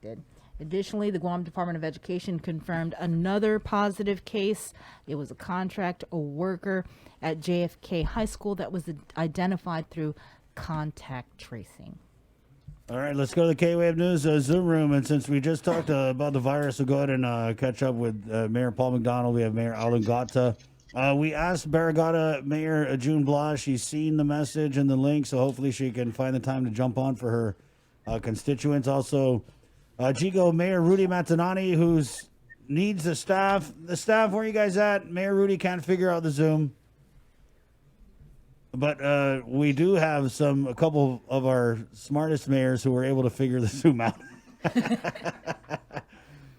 affected. Additionally, the Guam Department of Education confirmed another positive case. It was a contract worker at JFK High School that was identified through contact tracing. All right, let's go to the K-Wave News Zoom room. And since we just talked about the virus, we'll go ahead and catch up with Mayor Paul McDonald. We have Mayor Alan Gata. We asked Barrigada Mayor June Blah. She's seen the message and the link, so hopefully she can find the time to jump on for her constituents. Also, Chico Mayor Rudy Matanani, who needs the staff. The staff, where are you guys at? Mayor Rudy can't figure out the Zoom. But we do have a couple of our smartest mayors who were able to figure the Zoom out.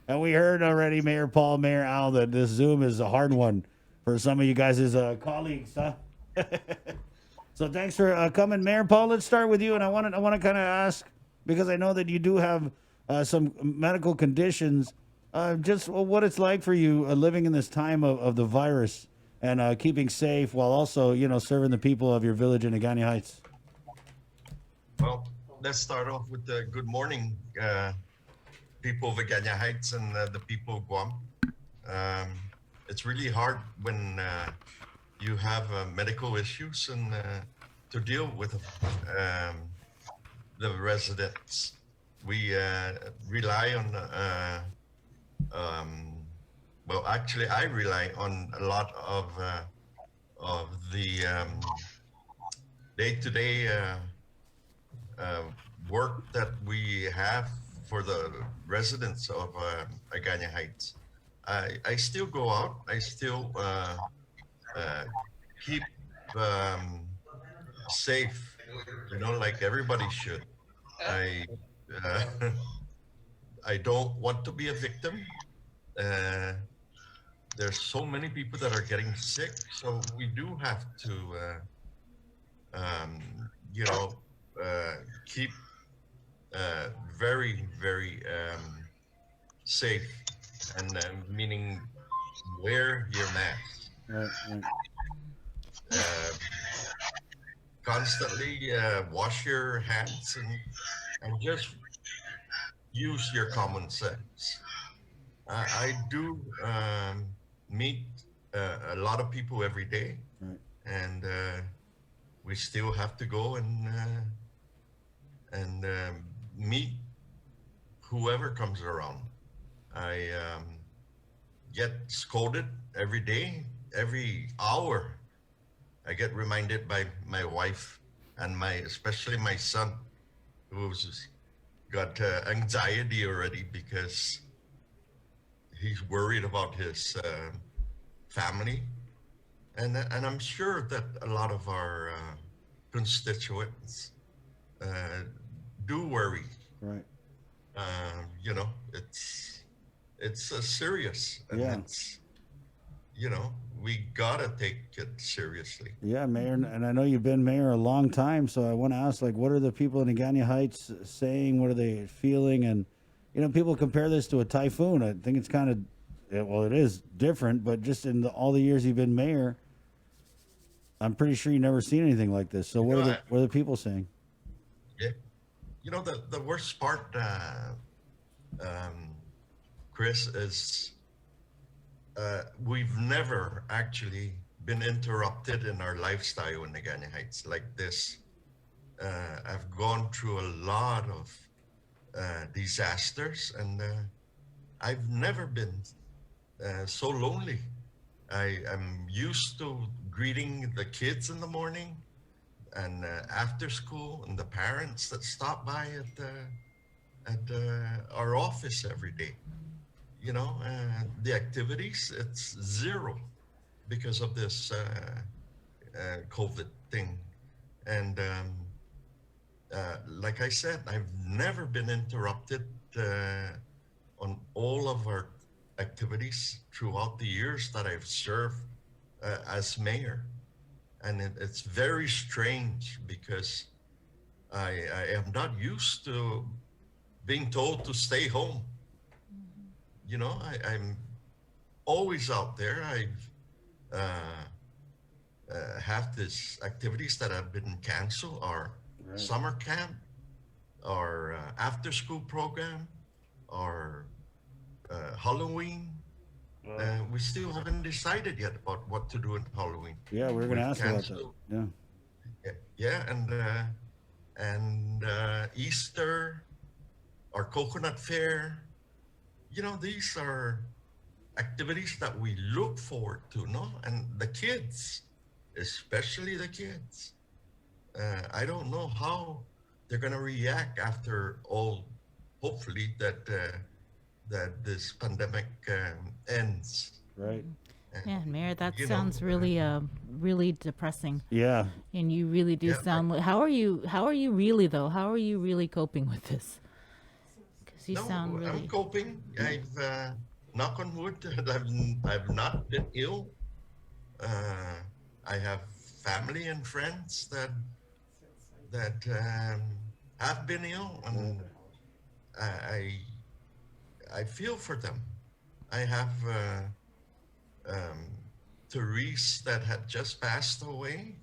And we heard already, Mayor Paul, Mayor Al, that this Zoom is a hard one for some of you guys as colleagues, huh? So thanks for coming, Mayor Paul. Let's start with you, and I want to kind of ask, because I know that you do have some medical conditions, just what it's like for you living in this time of the virus and keeping safe while also, serving the people of your village in Agana Heights. Well, let's start off with the good morning, people of Agana Heights and the people of Guam. It's really hard when you have medical issues and to deal with the residents. We rely on well, actually, I rely on a lot of the day-to-day work that we have for the residents of Agana Heights. I still go out. I still keep safe, like everybody should. I I don't want to be a victim. There's so many people that are getting sick, so we do have to, keep very, very safe, and meaning wear your mask. Right. Constantly wash your hands and just use your common sense. I do meet a lot of people every day, Right. and we still have to go and meet whoever comes around. I get scolded every day, every hour. I get reminded by my wife and especially my son, who's got anxiety already because he's worried about his family, and I'm sure that a lot of our constituents do worry. Right. It's serious, and Yeah. it's we gotta take it seriously. Yeah, Mayor, and I know you've been mayor a long time, so I want to ask, what are the people in Agana Heights saying? What are they feeling? And, people compare this to a typhoon. I think it's kind of, well, it is different, but just in all the years you've been mayor, I'm pretty sure you've never seen anything like this. So what are the people saying? Yeah, the worst part, Chris, is we've never actually been interrupted in our lifestyle in Agana Heights like this. I've gone through a lot of disasters, and I've never been so lonely. I'm used to greeting the kids in the morning and after school, and the parents that stop by at our office every day. The activities, it's zero because of this COVID thing. And like I said, I've never been interrupted on all of our activities throughout the years that I've served as mayor. And it's very strange because I am not used to being told to stay home. I'm always out there. I've have these activities that have been canceled, or Right. summer camp, or after school program, or Halloween. We still haven't decided yet about what to do in Halloween. Yeah, we were going to We've ask about that. canceled, Yeah. yeah, and Easter or Coconut Fair. You know, these are activities that we look forward to, no? And the kids, especially the kids, I don't know how they're gonna react after all. Hopefully that this pandemic ends. Right. Yeah, Mayor, that You know, sounds really, really depressing. Yeah. And you really do yeah, sound like, how are you really though? How are you really coping with this? Because you no, sound I'm really, coping. I've knock on wood, I've not been ill. Uh, I have family and friends that have been ill, and I I I feel for them. I have um, Therese that had just passed away.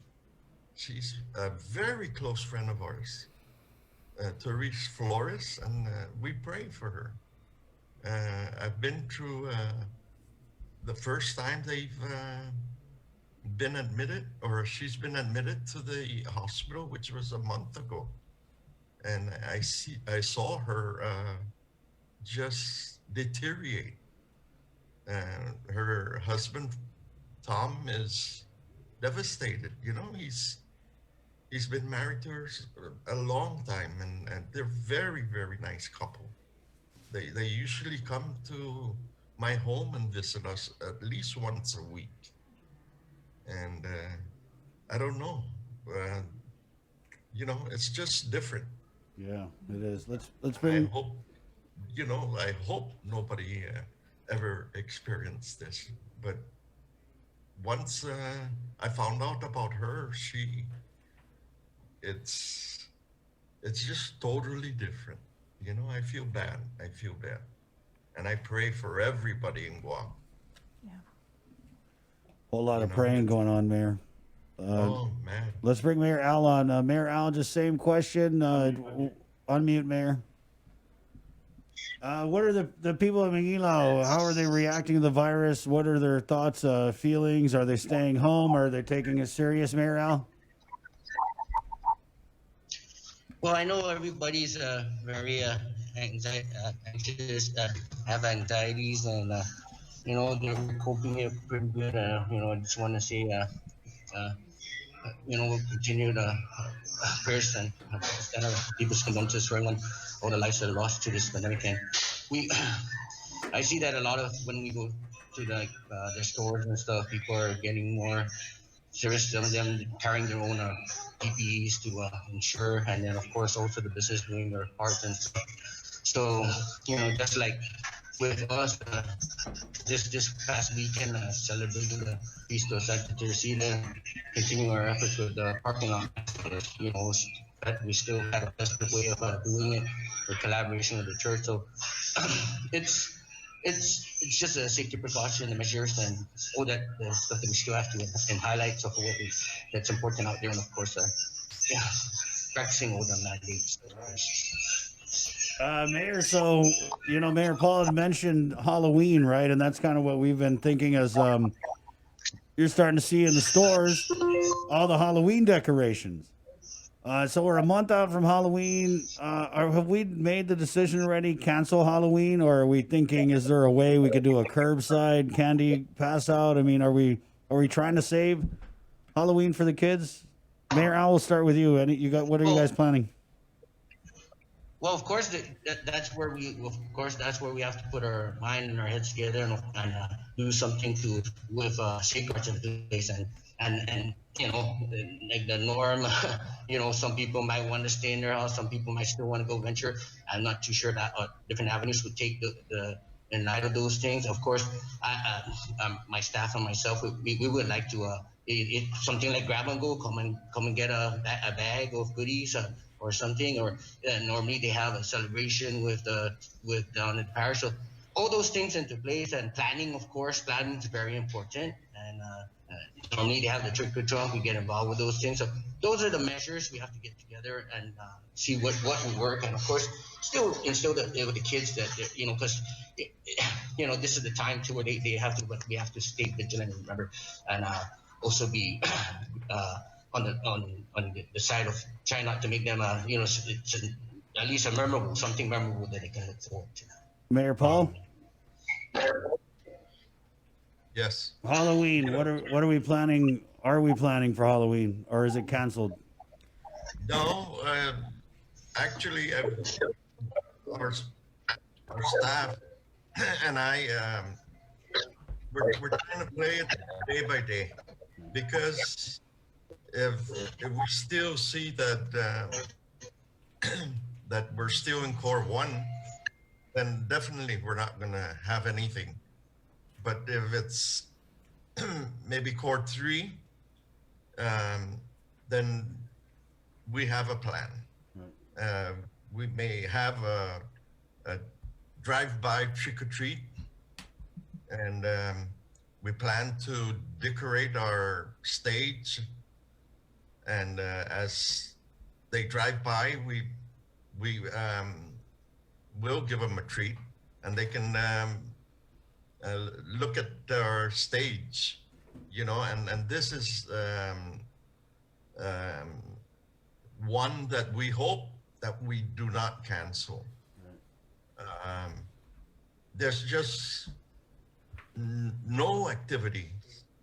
She's a very close friend of ours, Therese Flores, and we pray for her. I've been through the first time they've been admitted, or she's been admitted to the hospital, which was a month ago, and I saw her just deteriorate. Her husband Tom is devastated. You know, he's been married to her a long time, and they're very nice couple. They usually come to my home and visit us at least once a week, and I don't know. Uh, you know, it's just different. Yeah, it is. Let's I bring. hope, I hope nobody ever experienced this. But once I found out about her, it's, it's just totally different. You know, I feel bad. I feel bad. And I pray for everybody in Guam. yeah. Whole lot You of know, praying going on, Mayor. oh man. Let's bring Mayor Al on. Mayor Al, just same question. Unmute, Mayor. What are the people of Mangilao? How are they reacting to the virus? What are their thoughts, feelings? Are they staying home? Are they taking it serious, Mayor Al? Well, I know everybody's very anxious, have anxieties, and they're coping it pretty good. I just want to say, uh, we'll continue the prayers and stand our people's condolences for everyone, all the lives that are lost to this pandemic. And we, I see that a lot of when we go to the stores and stuff, people are getting more serious. Some of them carrying their own PPEs to ensure, and then of course also the business doing their part and stuff. So just like with us, this past weekend celebrating the feast of Santa Teresita, continuing our efforts with the parking lot. But we still have a desperate way of doing it with collaboration with the church. So it's it's just a safety precaution, the measures, and all that the stuff that we still have to and highlights of what that's important out there, and of course, yeah, practicing all the mandates. Mayor, so Mayor Paul had mentioned Halloween, right? And that's kind of what we've been thinking as you're starting to see in the stores all the Halloween decorations. So we're a month out from Halloween. Have we made the decision already? Cancel Halloween, or are we thinking? Is there a way we could do a curbside candy pass out? I mean, are we trying to save Halloween for the kids? Mayor Al, we'll start with you. What are you guys planning? Well, of course, that's where we have to put our mind and our heads together and do something with safeguards in place and like the norm. Some people might want to stay in their house. Some people might still want to go venture. I'm not too sure that different avenues would take the in light of those things. Of course, my staff and myself, we would like to something like grab and go, come and get a bag of goodies. Or something, or normally they have a celebration with down at the parish. So all those things into place, and planning, of course, planning is very important, and Normally they have the trick or trunk. We get involved with those things. So those are the measures we have to get together and see what will work. And of course, still instill with the kids that because this is the time to where they have to, but we have to stay vigilant and remember, and also be on the side of trying not to make them at least something memorable that they can look forward to. Mayor Paul, Yes. Halloween. What are we planning? Are we planning for Halloween, or is it canceled? No, actually, our our staff and I we're trying to play it day by day, because if we still see that that we're still in core one, then definitely we're not gonna have anything. But if it's maybe core three, then we have a plan. We may have a drive-by trick-or-treat, and we plan to decorate our stage. And as they drive by, we will give them a treat, and they can look at our stage, and this is one that we hope that we do not cancel. There's just no activity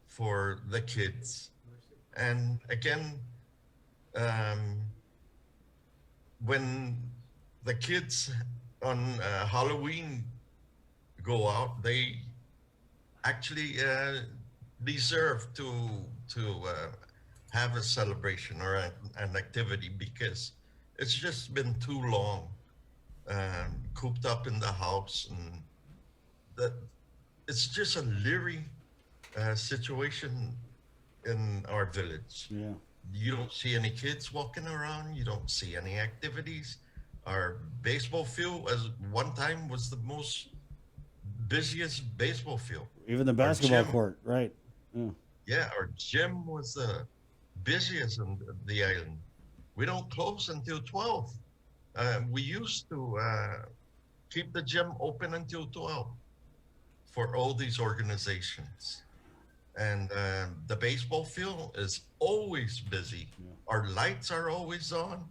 for the kids. And again, when the kids on Halloween go out, they actually deserve to have a celebration or an activity, because it's just been too long cooped up in the house, and that it's just a leery situation in our village. Yeah. You don't see any kids walking around. You don't see any activities. Our baseball field, as one time, was the most busiest baseball field. Even the basketball gym. court, right? Yeah. Yeah, our gym was the busiest on the island. We don't close until 12. We used to keep the gym open until 12 for all these organizations. And the baseball field is always busy. Yeah. Our lights are always on.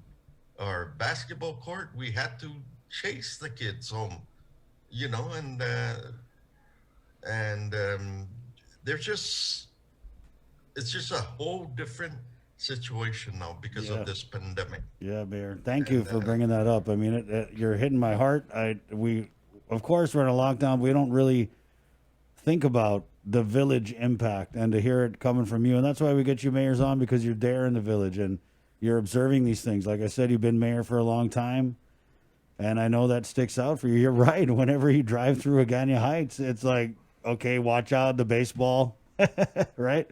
Our basketball court, we had to chase the kids home, and there's just, it's just a whole different situation now because Yeah. of this pandemic. Yeah, Mayor. Thank you for bringing that up. I mean, you're hitting my heart. Of course, we're in a lockdown. We don't really think about the village impact, and to hear it coming from you, and that's why we get you mayors on, because you're there in the village and you're observing these things. Like I said, you've been mayor for a long time, and I know that sticks out for you. You're right. Whenever you drive through Agana Heights, it's like, okay, watch out the baseball, right?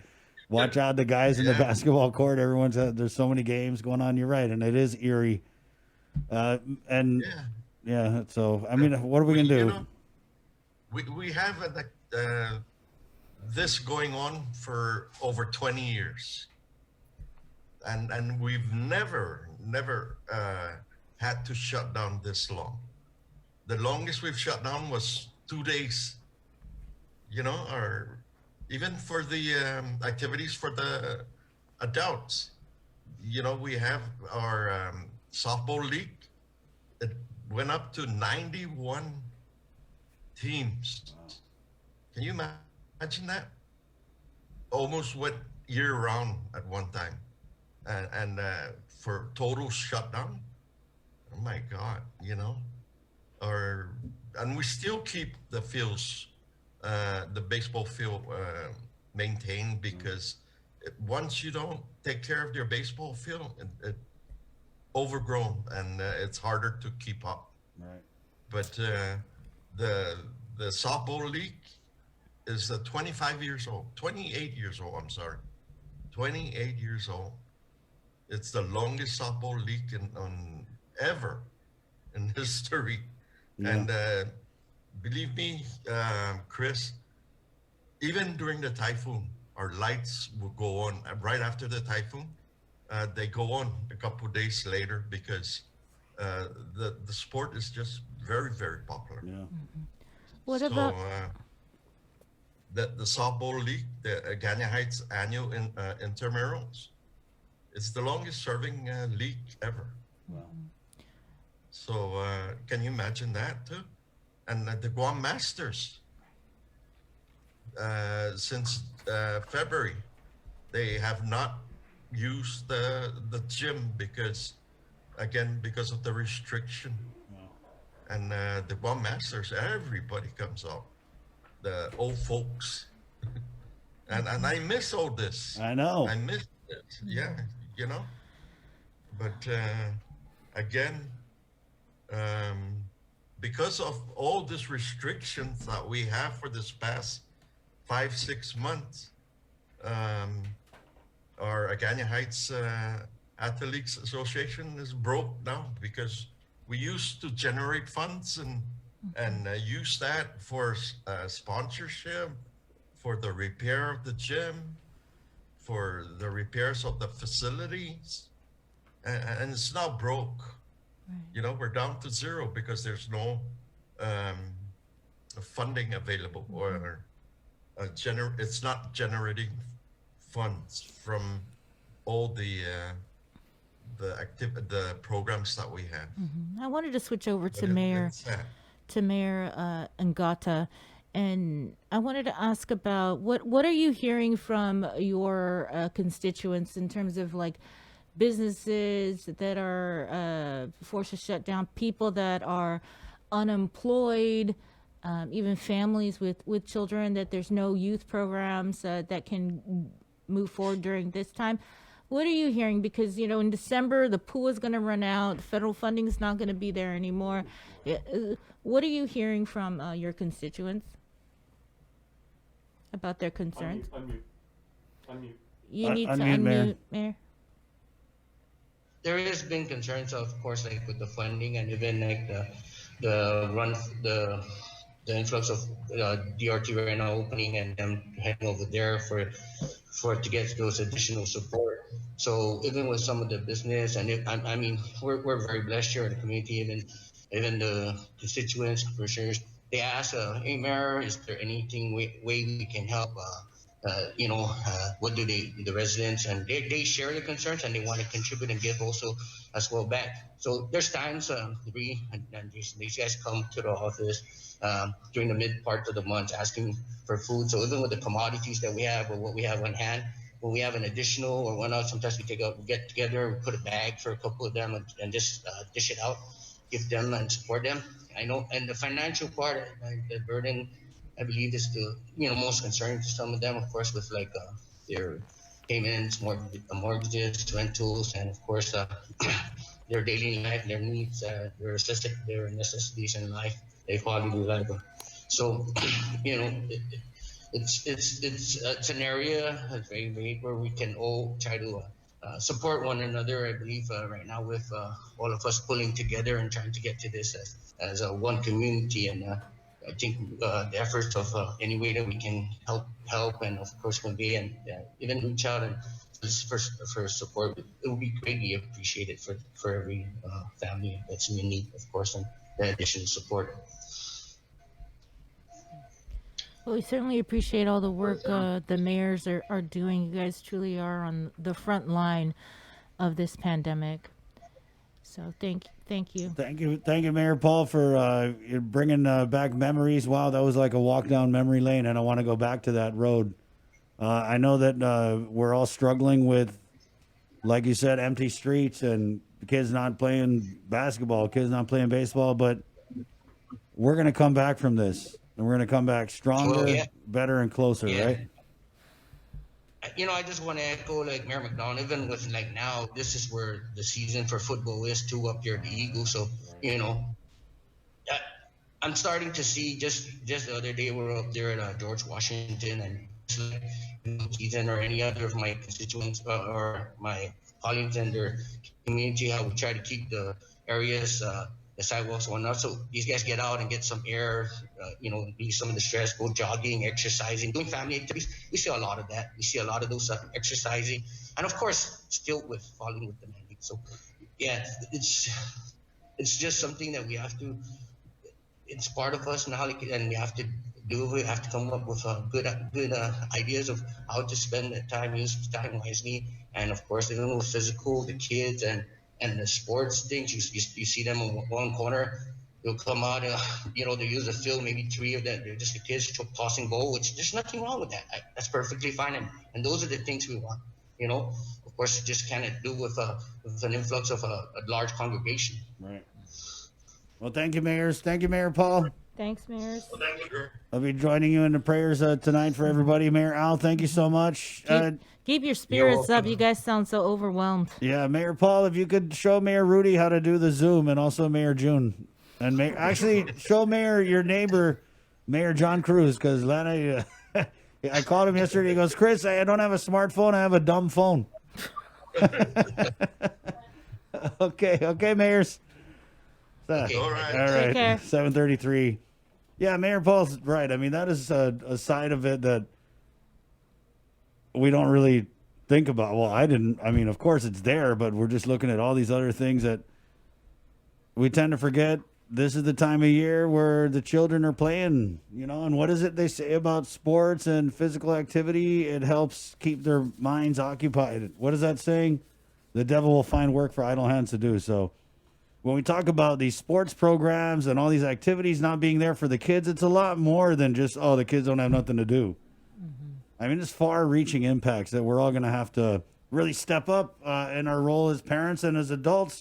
Watch out the guys in the Yeah. basketball court. There's so many games going on. You're right, and it is eerie. And Yeah. yeah, so I mean, what are we gonna do? We have this going on for over 20 years, and we've never had to shut down this long. The longest we've shut down was 2 days, or even for the activities for the adults. We have our softball league. It went up to 91 teams. Can you imagine that? Almost went year round at one time, and for total shutdown. Oh my God, and we still keep the fields, the baseball field maintained, because once you don't take care of your baseball field, it overgrown, and it's harder to keep up. Right. But the softball league is 28 years old. I'm sorry, 28 years old. It's the longest softball league ever in history. Yeah. And believe me, Chris, even during the typhoon, our lights will go on right after the typhoon. They go on a couple of days later because the sport is just very, very popular. Yeah. What So about the softball league, the Agana Heights annual intramurals, it's the longest serving league ever. Wow. So can you imagine that too? And the Guam Masters, since February, they have not used the gym because of the restriction. Wow. And the Guam Masters, everybody comes out, the old folks, and I miss all this. I know. I miss it. Yeah, you know. But again, because of all these restrictions that we have for this past 5-6 months, our Agana Heights Athletes Association is broke now because we used to generate funds and use that for sponsorship, for the repair of the gym, for the repairs of the facilities, and it's now broke. Right. You know, we're down to zero because there's no funding available, or it's not generating funds from all the programs that we have. I wanted to switch over to But Mayor it's sad. Ngata, and I wanted to ask about what are you hearing from your constituents in terms of like businesses that are forced to shut down, people that are unemployed, even families with children, that there's no youth programs that can move forward during this time. What are you hearing? Because, you know, in December, the pool is going to run out. Federal funding is not going to be there anymore. What are you hearing from your constituents about their concerns? Unmute. You need to Unmute, Mayor. unmute, Mayor. There has been concerns, of course, like with the funding and even like the influx of DRT right now opening and them heading over there for to get those additional support. So even with some of the business and I mean we're very blessed here in the community. Even the constituents, commissioners, they ask, "Hey, Mayor, is there anything way we can help?" What do the residents, and they share the concerns and they want to contribute and give also as well back. So there's times and these guys come to the office during the mid part of the month asking for food. So even with the commodities that we have or what we have on hand, when we have an additional or one out, sometimes we get together, we put a bag for a couple of them and just dish it out, give them and support them. I know, and the financial part, the burden, I believe, is the most concerning to some of them, of course, with like their payments, mortgages, rentals, and of course their daily life, their needs, their necessities in life, their quality of life. So it's an area that's very big where we can all try to support one another. I believe right now with all of us pulling together and trying to get to this as a one community, and I think the efforts of any way that we can help and of course convey and even reach out and for support, it will be greatly appreciated for every family that's in need, of course, and the additional support. Well, we certainly appreciate all the work the mayors are doing. You guys truly are on the front line of this pandemic. So thank you. Thank you, Mayor Paul, for bringing back memories. Wow, that was like a walk down memory lane, and I want to go back to that road. I know that we're all struggling with, like you said, empty streets and kids not playing basketball, kids not playing baseball, but we're going to come back from this, and we're going to come back stronger, better, and closer, right? I just want to echo like Mayor McDonald, even with like now, this is where the season for football is too up here at the Eagles. So, I'm starting to see just the other day, we were up there at George Washington, and it's like, season or any other of my constituents or my colleagues and their community, how we try to keep the areas the sidewalks and whatnot. So these guys get out and get some air, release some of the stress, go jogging, exercising, doing family activities. We see a lot of that. We see a lot of those exercising, and of course, still with following with the mandate. So, yeah, it's just something that we have to. It's part of us now, and we have to do. We have to come up with good ideas of how to spend the time, use time wisely, and of course, even with physical, the kids and the sports things. You see them in one corner. They'll come out, they use the field, maybe three of them. They're just the kids tossing ball, which there's nothing wrong with that. That's perfectly fine, and those are the things we want. Of course, just can't do with an influx of a large congregation. Right. Well, thank you, Mayors. Thank you, Mayor Paul. Thanks, Mayors. Well, thank you. I'll be joining you in the prayers tonight for everybody. Mayor Al, thank you so much. Keep your spirits up. welcome. You guys sound so overwhelmed. Yeah, Mayor Paul, if you could show Mayor Rudy how to do the Zoom, and also Mayor June. And actually show Mayor, your neighbor, Mayor John Cruz, because Lana, I called him yesterday. He goes, Chris, I don't have a smartphone. I have a dumb phone. Okay, Mayors. Okay. All right. All Take right, care. 7:33. Yeah, Mayor Paul's right. I mean, that is a side of it that we don't really think about. Well, I didn't. I mean, of course it's there, but we're just looking at all these other things that we tend to forget. This is the time of year where the children are playing, and what is it they say about sports and physical activity? It helps keep their minds occupied. What is that saying? The devil will find work for idle hands to do. So when we talk about these sports programs and all these activities not being there for the kids, it's a lot more than just, the kids don't have nothing to do. I mean, it's far-reaching impacts that we're all going to have to really step up in our role as parents and as adults